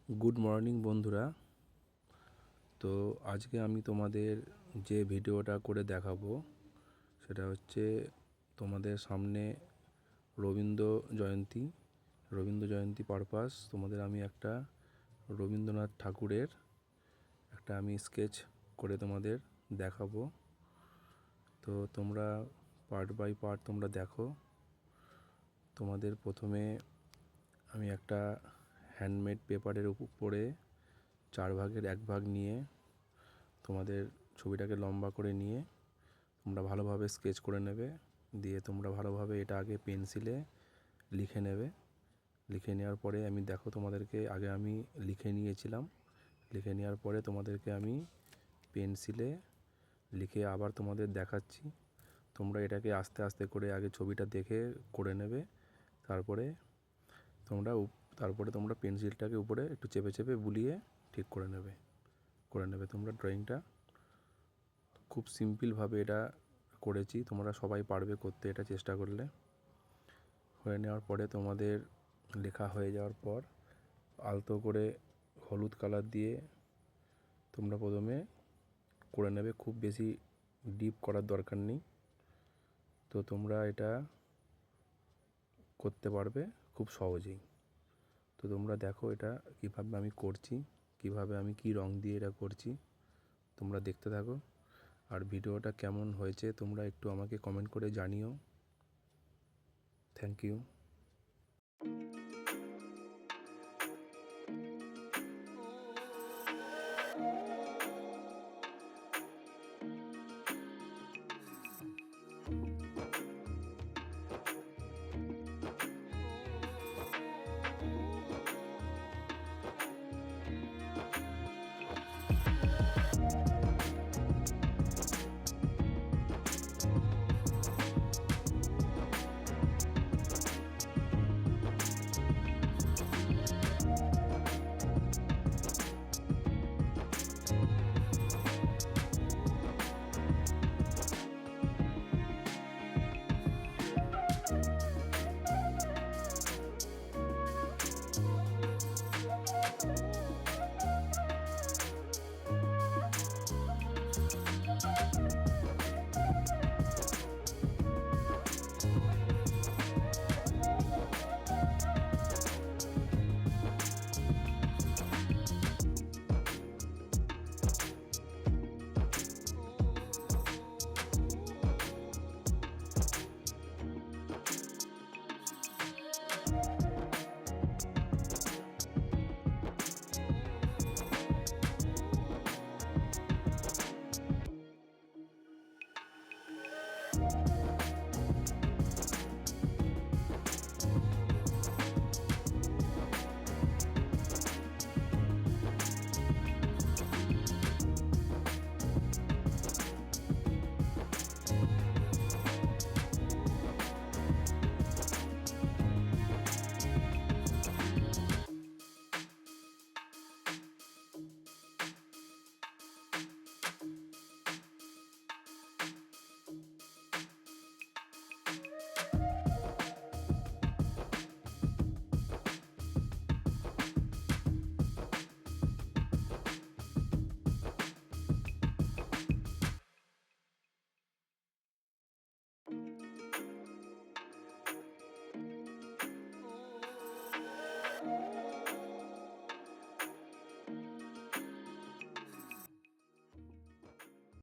Good morning বন্ধুরা। তো আজকে আমি তোমাদের যে ভিডিওটা করে দেখাবো সেটা হচ্ছে তোমাদের সামনে রবীন্দ্র জয়ন্তী পারপাস তোমাদের আমি একটা রবীন্দ্রনাথ ঠাকুরের একটা আমি স্কেচ করে তোমাদের দেখাবো। তো তোমরা পার্ট বাই পার্ট তোমরা দেখো। তোমাদের প্রথমে আমি একটা হ্যান্ডমেড পেপারের উপরে 4 ভাগের 1 ভাগ নিয়ে তোমাদের ছবিটাকে লম্বা করে নিয়ে তোমরা ভালোভাবে স্কেচ করে নেবে। দিয়ে তোমরা ভালোভাবে এটা আগে পেন্সিলে লিখে নেবে। লিখে নেওয়ার পরে আমি দেখো তোমাদেরকে আগে আমি লিখে নিয়েছিলাম। লিখে নেওয়ার পরে তোমাদেরকে আমি পেন্সিলে লিখে আবার তোমাদের দেখাচ্ছি। তোমরা এটাকে আস্তে আস্তে করে আগে ছবিটা দেখে করে নেবে। তারপরে তোমরা পেন্সিলটাকে উপরে একটু চেপে চেপে বুলিয়ে ঠিক করে নেবে তোমরা ড্রয়িংটা। খুব সিম্পলভাবে এটা করেছি, তোমরা সবাই পারবে করতে এটা চেষ্টা করলে। হয়ে নেওয়ার পরে তোমাদের লেখা হয়ে যাওয়ার পর আলতো করে হলুদ কালার দিয়ে তোমরা প্রথমে করে নেবে। খুব বেশি ডিপ করার দরকার নেই। তো তোমরা এটা করতে পারবে খুব সহজেই। তো তোমরা দেখো এটা কীভাবে আমি করছি, কীভাবে আমি কী রং দিয়ে এটা করছি, তোমরা দেখতে থাকো। আর ভিডিওটা কেমন হয়েছে তোমরা একটু আমাকে কমেন্ট করে জানিও। Thank you.